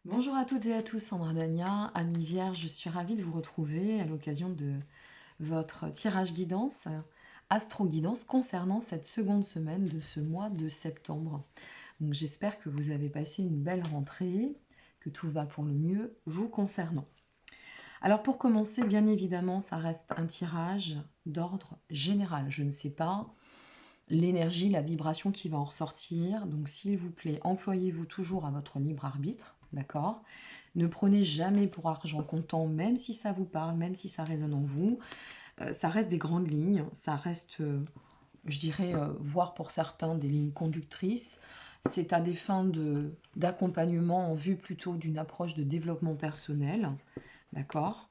Bonjour à toutes et à tous, Sandra Dania, amie Vierge, je suis ravie de vous retrouver à l'occasion de votre tirage guidance, astro-guidance concernant cette seconde semaine de ce mois de septembre. Donc j'espère que vous avez passé une belle rentrée, que tout va pour le mieux vous concernant. Alors pour commencer, bien évidemment, ça reste un tirage d'ordre général. Je ne sais pas l'énergie, la vibration qui va en ressortir. Donc s'il vous plaît, employez-vous toujours à votre libre arbitre, d'accord? Ne prenez jamais pour argent comptant, même si ça vous parle, même si ça résonne en vous. Ça reste des grandes lignes, ça reste, je dirais, voire pour certains, des lignes conductrices. C'est à des fins d'accompagnement en vue plutôt d'une approche de développement personnel, d'accord?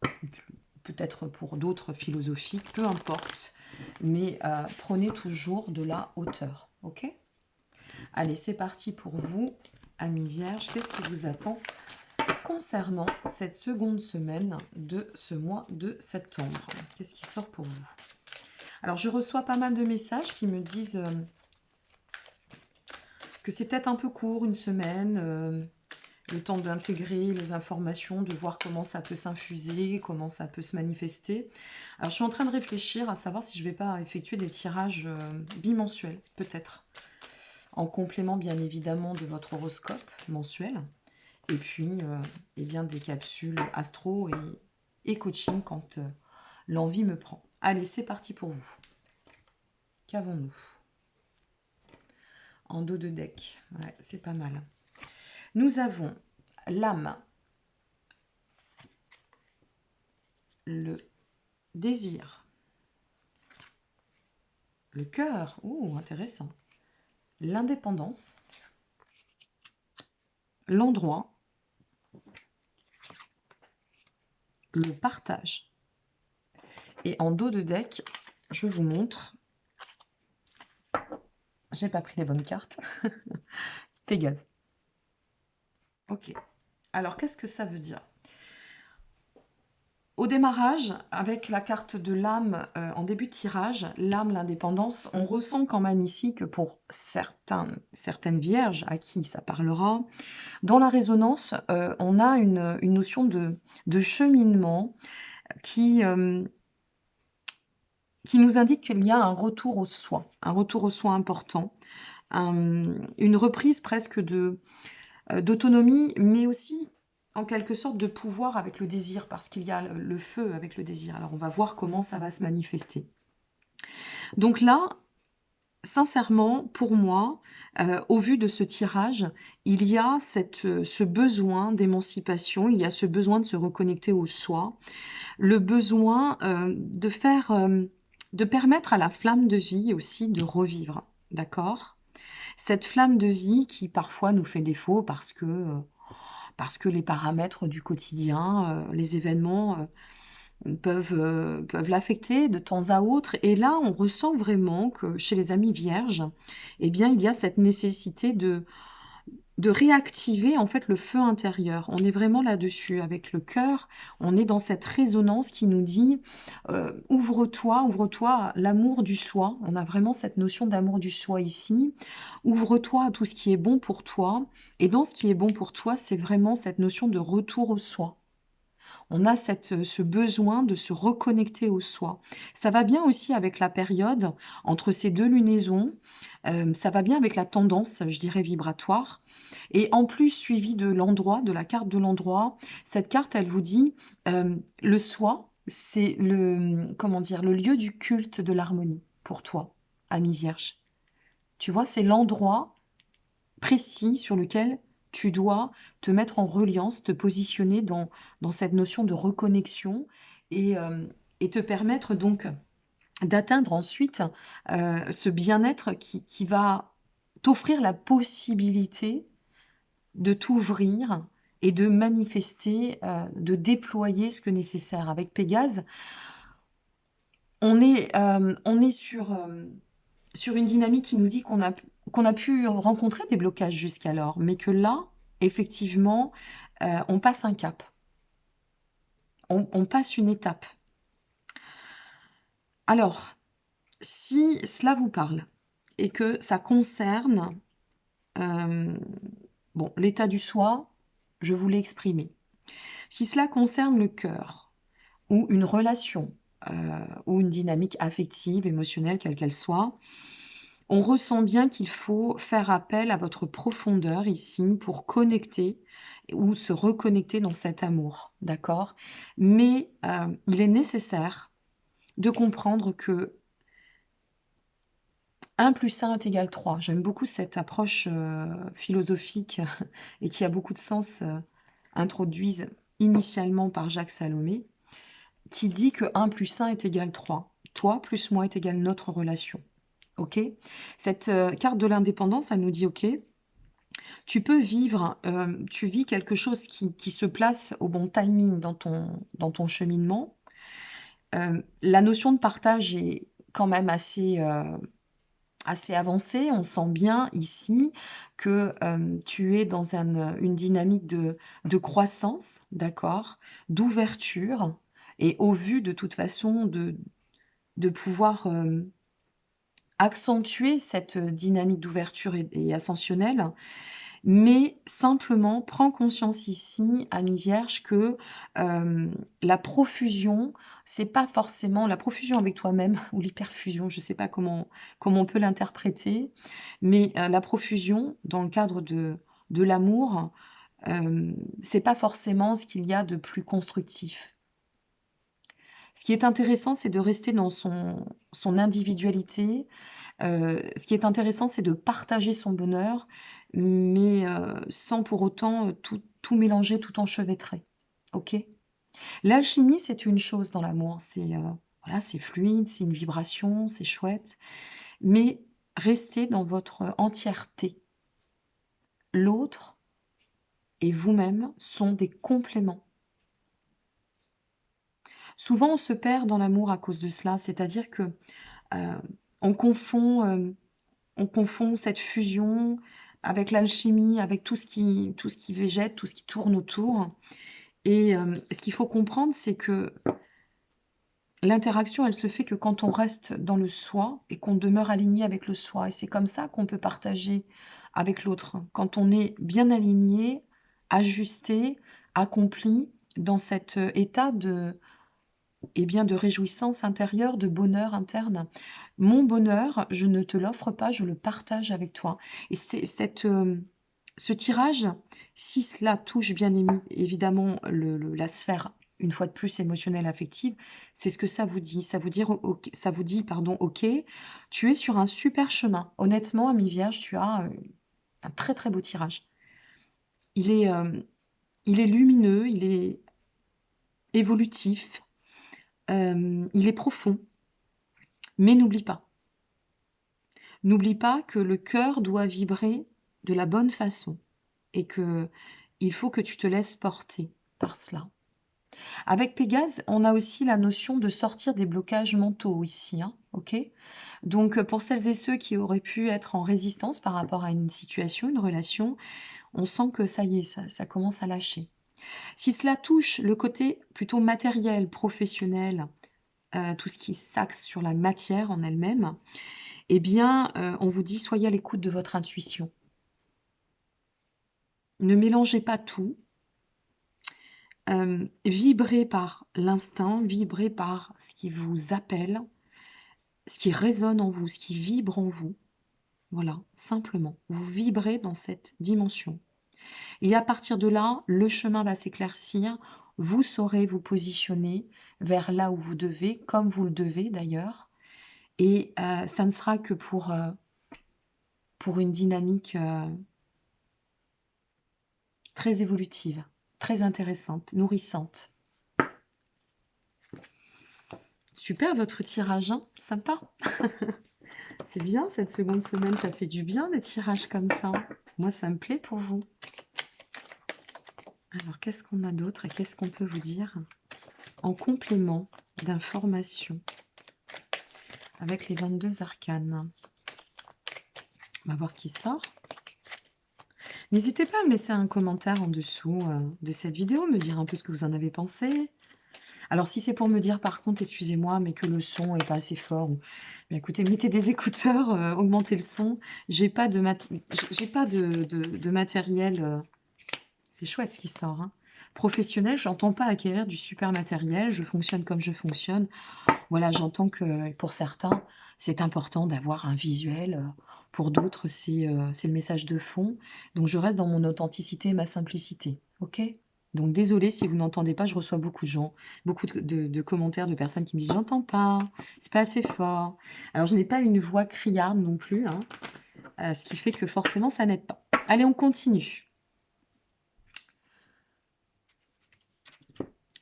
Peut-être pour d'autres philosophiques, peu importe. Mais prenez toujours de la hauteur, ok? Allez, c'est parti pour vous, amis vierges. Qu'est-ce qui vous attend concernant cette seconde semaine de ce mois de septembre? Qu'est-ce qui sort pour vous? Alors, je reçois pas mal de messages qui me disent que c'est peut-être un peu court, une semaine, le temps d'intégrer les informations, de voir comment ça peut s'infuser, comment ça peut se manifester. Alors, je suis en train de réfléchir à savoir si je ne vais pas effectuer des tirages bimensuels, peut-être, en complément bien évidemment de votre horoscope mensuel. Et puis, eh bien, des capsules astro et coaching quand l'envie me prend. Allez, c'est parti pour vous. Qu'avons-nous en dos de deck? Ouais, c'est pas mal. Nous avons l'âme, le désir, le cœur, intéressant, l'indépendance, l'endroit, le partage. Et en dos de deck, je vous montre, j'ai pas pris les bonnes cartes, Pégase. Ok, alors qu'est-ce que ça veut dire? Au démarrage, avec la carte de l'âme en début de tirage, l'âme, l'indépendance, on ressent quand même ici que pour certaines vierges à qui ça parlera, dans la résonance, on a une notion de cheminement qui nous indique qu'il y a un retour au soi important, une reprise presque d'autonomie, mais aussi en quelque sorte de pouvoir avec le désir, parce qu'il y a le feu avec le désir. Alors on va voir comment ça va se manifester. Donc là, sincèrement, pour moi, au vu de ce tirage, il y a ce besoin d'émancipation, il y a ce besoin de se reconnecter au soi, le besoin de permettre à la flamme de vie aussi de revivre, d'accord? Cette flamme de vie qui parfois nous fait défaut parce que les paramètres du quotidien, les événements peuvent l'affecter de temps à autre. Et là, on ressent vraiment que chez les amis vierges, eh bien, il y a cette nécessité de réactiver en fait le feu intérieur. On est vraiment là-dessus avec le cœur. On est dans cette résonance qui nous dit ouvre-toi, ouvre-toi à l'amour du soi. On a vraiment cette notion d'amour du soi ici. Ouvre-toi à tout ce qui est bon pour toi. Et dans ce qui est bon pour toi, c'est vraiment cette notion de retour au soi. On a ce besoin de se reconnecter au soi. Ça va bien aussi avec la période entre ces deux lunaisons. Ça va bien avec la tendance, je dirais, vibratoire. Et en plus, suivi de l'endroit, de la carte de l'endroit, cette carte, elle vous dit le soi, c'est comment dire, le lieu du culte de l'harmonie pour toi, ami vierge. Tu vois, c'est l'endroit précis sur lequel tu dois te mettre en reliance, te positionner dans cette notion de reconnexion et, euh, et te permettre donc d'atteindre ensuite ce bien-être qui va t'offrir la possibilité de t'ouvrir et de manifester, de déployer ce que nécessaire. Avec Pégase, on est sur une dynamique qui nous dit qu'on a pu rencontrer des blocages jusqu'alors, mais que là, effectivement, on passe un cap, on passe une étape. Alors, si cela vous parle et que ça concerne bon, l'état du soi, je vous l'ai exprimé. Si cela concerne le cœur, ou une relation, ou une dynamique affective, émotionnelle, quelle qu'elle soit, on ressent bien qu'il faut faire appel à votre profondeur ici pour connecter ou se reconnecter dans cet amour, d'accord? Mais il est nécessaire de comprendre que 1 plus 1 est égal 3. J'aime beaucoup cette approche philosophique et qui a beaucoup de sens, introduite initialement par Jacques Salomé, qui dit que 1 plus 1 est égal 3. Toi plus moi est égal notre relation. Ok? Cette carte de l'indépendance, elle nous dit, ok, tu peux vivre, tu vis quelque chose qui se place au bon timing dans ton cheminement. La notion de partage est quand même assez avancée. On sent bien ici que tu es dans une dynamique de croissance, d'accord, d'ouverture, et au vu de toute façon de pouvoir accentuer cette dynamique d'ouverture et ascensionnelle. Mais simplement, prends conscience ici, ami Vierge, que la profusion, c'est pas forcément la profusion avec toi-même ou l'hyperfusion, je ne sais pas comment on peut l'interpréter, mais la profusion, dans le cadre de l'amour, c'est pas forcément ce qu'il y a de plus constructif. Ce qui est intéressant, c'est de rester dans son individualité. Ce qui est intéressant, c'est de partager son bonheur, mais sans pour autant tout mélanger, tout enchevêtrer. Ok? L'alchimie, c'est une chose dans l'amour. Voilà, c'est fluide, c'est une vibration, c'est chouette. Mais restez dans votre entièreté. L'autre et vous-même sont des compléments. Souvent, on se perd dans l'amour à cause de cela, c'est-à-dire que on confond cette fusion avec l'alchimie, avec tout ce qui végète, tout ce qui tourne autour. Et ce qu'il faut comprendre, c'est que l'interaction, elle se fait que quand on reste dans le soi et qu'on demeure aligné avec le soi. Et c'est comme ça qu'on peut partager avec l'autre. Quand on est bien aligné, ajusté, accompli dans cet état de réjouissance intérieure, de bonheur interne. Mon bonheur, je ne te l'offre pas, je le partage avec toi. Et c'est ce tirage, si cela touche bien évidemment la sphère, une fois de plus, émotionnelle, affective, c'est ce que ça vous dit. Ça vous dit, ok, tu es sur un super chemin. Honnêtement, ami Vierge, tu as un très très beau tirage. Il est lumineux, il est évolutif, il est profond. Mais n'oublie pas que le cœur doit vibrer de la bonne façon et que il faut que tu te laisses porter par cela. Avec Pégase, on a aussi la notion de sortir des blocages mentaux ici, hein, ok? Donc pour celles et ceux qui auraient pu être en résistance par rapport à une situation, une relation, on sent que ça y est, ça commence à lâcher. Si cela touche le côté plutôt matériel, professionnel, tout ce qui s'axe sur la matière en elle-même, eh bien, on vous dit, soyez à l'écoute de votre intuition. Ne mélangez pas tout. Vibrez par l'instinct, vibrez par ce qui vous appelle, ce qui résonne en vous, ce qui vibre en vous. Voilà, simplement. Vous vibrez dans cette dimension. Et à partir de là, le chemin va s'éclaircir. Vous saurez vous positionner vers là où vous devez, comme vous le devez d'ailleurs. Et ça ne sera que pour une dynamique très évolutive, très intéressante, nourrissante. Super votre tirage, hein, sympa. C'est bien, cette seconde semaine, ça fait du bien des tirages comme ça. Moi, ça me plaît pour vous. Alors, qu'est-ce qu'on a d'autre et qu'est-ce qu'on peut vous dire en complément d'informations avec les 22 arcanes? On va voir ce qui sort. N'hésitez pas à me laisser un commentaire en dessous de cette vidéo, me dire un peu ce que vous en avez pensé. Alors, si c'est pour me dire, par contre, excusez-moi, mais que le son n'est pas assez fort, bien, écoutez, mettez des écouteurs, augmentez le son. J'ai pas de matériel C'est chouette ce qui sort, hein. Professionnel, j'entends pas acquérir du super matériel, je fonctionne comme je fonctionne. Voilà, j'entends que pour certains, c'est important d'avoir un visuel. Pour d'autres, c'est le message de fond. Donc, je reste dans mon authenticité et ma simplicité. OK? Donc, désolée si vous n'entendez pas, je reçois beaucoup de gens, beaucoup de commentaires de personnes qui me disent j'entends pas, c'est pas assez fort. Alors, je n'ai pas une voix criarde non plus, hein, ce qui fait que forcément, ça n'aide pas. Allez, on continue.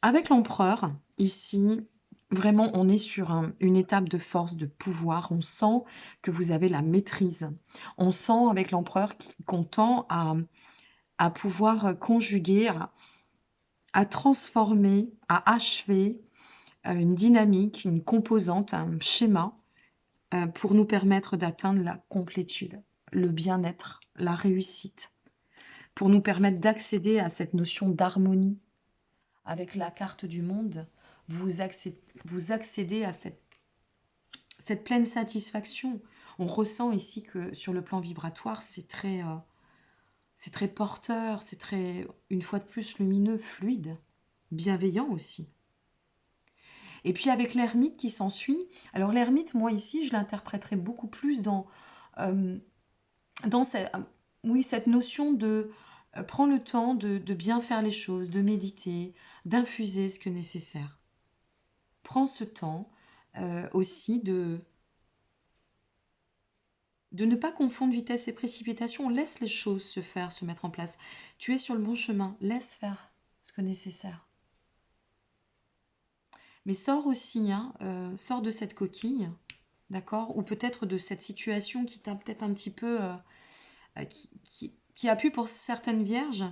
Avec l'empereur, ici, vraiment, on est sur une étape de force, de pouvoir. On sent que vous avez la maîtrise. On sent avec l'empereur qu'on tend à pouvoir conjuguer, à transformer, à achever une dynamique, une composante, un schéma pour nous permettre d'atteindre la complétude, le bien-être, la réussite, pour nous permettre d'accéder à cette notion d'harmonie. Avec la carte du monde, vous accédez à cette pleine satisfaction. On ressent ici que sur le plan vibratoire, c'est très porteur, c'est très, une fois de plus, lumineux, fluide, bienveillant aussi. Et puis avec l'ermite qui s'ensuit, alors l'ermite, moi ici, je l'interpréterais beaucoup plus euh, dans cette notion de prendre le temps de bien faire les choses, de méditer, d'infuser ce que nécessaire. Prends ce temps aussi de ne pas confondre vitesse et précipitation. Laisse les choses se faire, se mettre en place. Tu es sur le bon chemin. Laisse faire ce que nécessaire. Mais sors aussi, hein, sors de cette coquille, d'accord? Ou peut-être de cette situation qui t'a peut-être un petit peu, qui a pu pour certaines vierges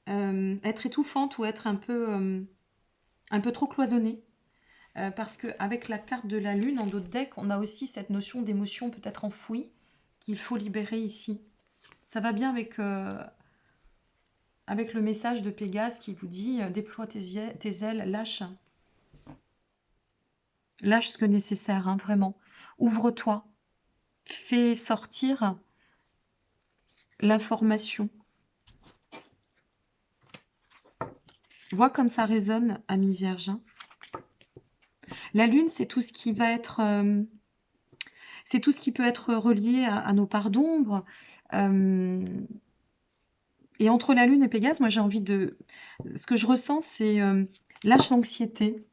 être étouffante ou être un peu trop cloisonnée. Parce qu'avec la carte de la lune, en d'autres decks, on a aussi cette notion d'émotion peut-être enfouie qu'il faut libérer ici. Ça va bien avec le message de Pégase qui vous dit déploie tes ailes, lâche. Lâche ce que nécessaire, hein, vraiment. Ouvre-toi. Fais sortir l'information. Vois comme ça résonne, ami Vierge. La lune, c'est tout ce qui va être... c'est tout ce qui peut être relié à nos parts d'ombre. Et entre la lune et Pégase, moi j'ai envie de... Ce que je ressens, c'est lâche l'anxiété.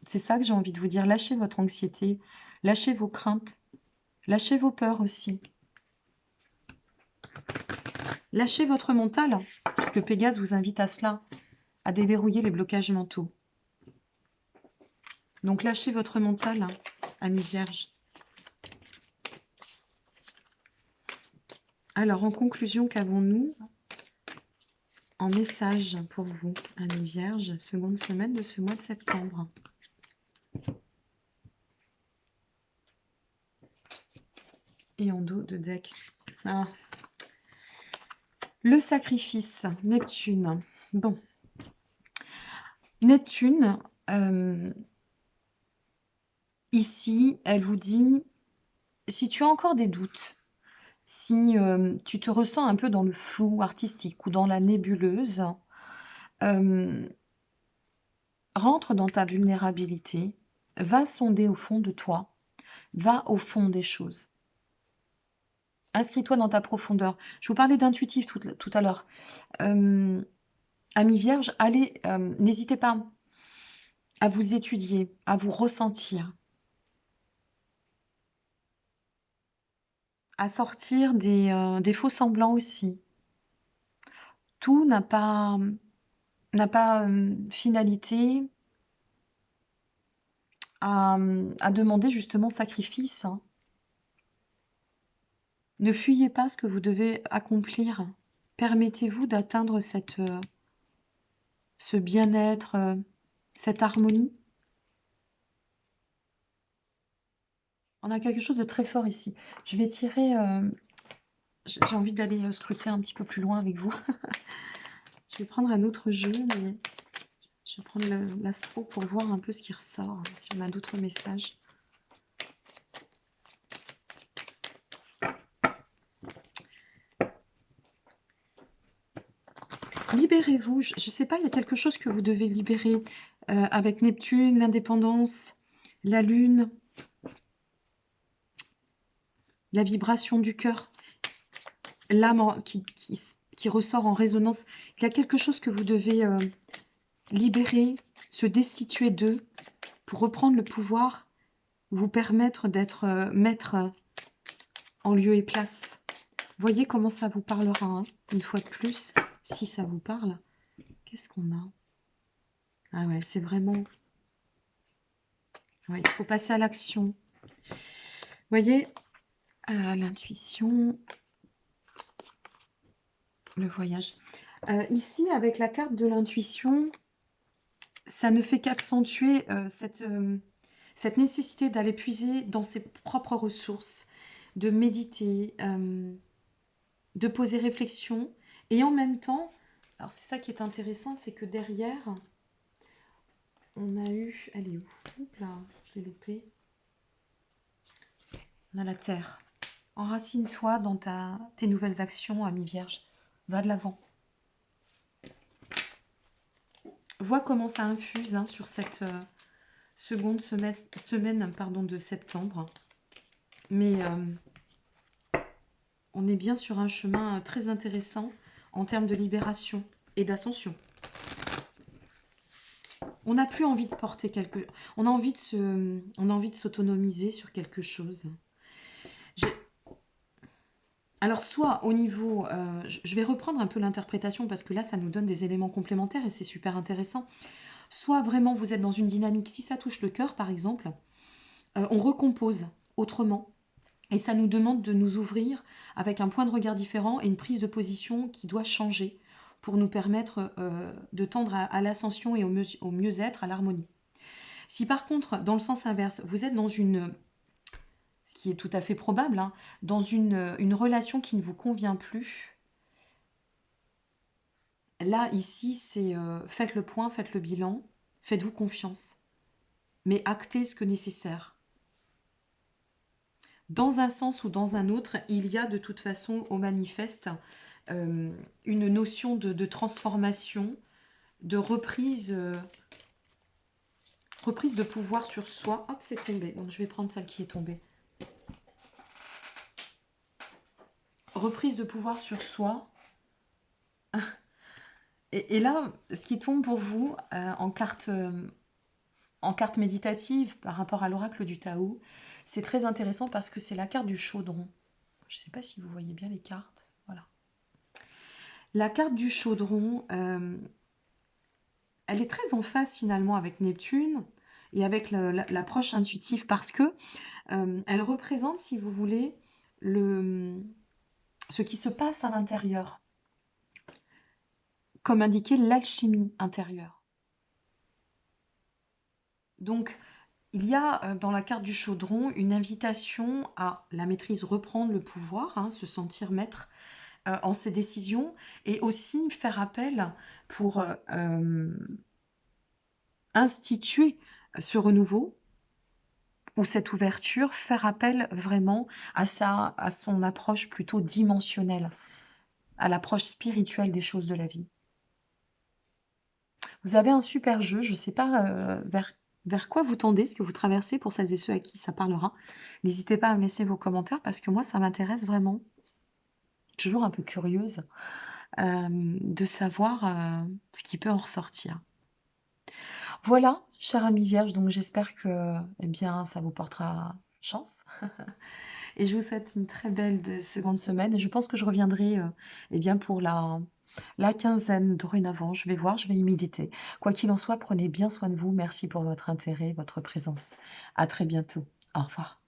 C'est ça que j'ai envie de vous dire. Lâchez votre anxiété. Lâchez vos craintes. Lâchez vos peurs aussi. Lâchez votre mental, puisque Pégase vous invite à cela, à déverrouiller les blocages mentaux. Donc lâchez votre mental, hein, ami Vierge. Alors, en conclusion, qu'avons-nous en message pour vous, ami Vierge, seconde semaine de ce mois de septembre? Et en dos de deck. Ah. Le sacrifice, Neptune. Bon. Neptune, ici, elle vous dit, si tu as encore des doutes, si tu te ressens un peu dans le flou artistique ou dans la nébuleuse, rentre dans ta vulnérabilité, va sonder au fond de toi, va au fond des choses. Inscris-toi dans ta profondeur. Je vous parlais d'intuitif tout à l'heure. Amis vierges, allez, n'hésitez pas à vous étudier, à vous ressentir, à sortir des faux semblants aussi. Tout n'a pas finalité à demander justement sacrifice, hein. Ne fuyez pas ce que vous devez accomplir. Permettez-vous d'atteindre ce bien-être, cette harmonie. On a quelque chose de très fort ici. Je vais tirer... j'ai envie d'aller scruter un petit peu plus loin avec vous. Je vais prendre un autre jeu, mais je vais prendre l'astro pour voir un peu ce qui ressort, si on a d'autres messages. libérez-vous. Je ne sais pas, il y a quelque chose que vous devez libérer avec Neptune, l'indépendance, la lune, la vibration du cœur, l'âme qui ressort en résonance. Il y a quelque chose que vous devez libérer, se destituer d'eux pour reprendre le pouvoir, vous permettre d'être maître en lieu et place. Voyez comment ça vous parlera, hein, une fois de plus, si ça vous parle. Qu'est-ce qu'on a? Ah ouais, c'est vraiment... Ouais, il faut passer à l'action. Voyez, l'intuition, le voyage. Ici, avec la carte de l'intuition, ça ne fait qu'accentuer cette nécessité d'aller puiser dans ses propres ressources, de méditer, de poser réflexion. Et en même temps, alors c'est ça qui est intéressant, c'est que derrière, on a eu... Elle est où? Oups là, je l'ai loupé. On a la terre. Enracine-toi dans tes nouvelles actions, ami Vierge. Va de l'avant. Vois comment ça infuse hein, sur cette seconde semaine de septembre. Mais on est bien sur un chemin très intéressant en termes de libération et d'ascension. On n'a plus envie de porter quelque... On a envie de s'autonomiser sur quelque chose. Alors, soit au niveau... je vais reprendre un peu l'interprétation parce que là, ça nous donne des éléments complémentaires et c'est super intéressant. Soit vraiment, vous êtes dans une dynamique, si ça touche le cœur, par exemple, on recompose autrement. Et ça nous demande de nous ouvrir avec un point de regard différent et une prise de position qui doit changer pour nous permettre de tendre à l'ascension et au mieux-être, à l'harmonie. Si par contre, dans le sens inverse, vous êtes dans une... ce qui est tout à fait probable, hein, dans une relation qui ne vous convient plus, là, ici, c'est faites le point, faites le bilan, faites-vous confiance, mais actez ce que nécessaire. Dans un sens ou dans un autre, il y a de toute façon au manifeste une notion de transformation, de reprise de pouvoir sur soi. Hop, c'est tombé. Donc je vais prendre celle qui est tombée. Reprise de pouvoir sur soi. Et là, ce qui tombe pour vous en carte méditative par rapport à l'oracle du Tao, c'est très intéressant parce que c'est la carte du chaudron. Je ne sais pas si vous voyez bien les cartes. Voilà. La carte du chaudron, elle est très en phase finalement avec Neptune et avec l'approche intuitive parce que elle représente, si vous voulez, ce qui se passe à l'intérieur. Comme indiqué, l'alchimie intérieure. Donc, il y a dans la carte du chaudron une invitation à la maîtrise, reprendre le pouvoir, hein, se sentir maître en ses décisions et aussi faire appel pour instituer ce renouveau ou cette ouverture, faire appel vraiment à son approche plutôt dimensionnelle, à l'approche spirituelle des choses de la vie. Vous avez un super jeu, je ne sais pas vers quoi vous tendez, ce que vous traversez pour celles et ceux à qui ça parlera. N'hésitez pas à me laisser vos commentaires parce que moi, ça m'intéresse vraiment. Toujours un peu curieuse de savoir ce qui peut en ressortir. Voilà, chère amie Vierge, donc j'espère que eh bien, ça vous portera chance. Et je vous souhaite une très belle seconde semaine. Et je pense que je reviendrai eh bien, pour la quinzaine dorénavant. Je vais voir, je vais y méditer. Quoi qu'il en soit, prenez bien soin de vous. Merci pour votre intérêt, votre présence. À très bientôt. Au revoir.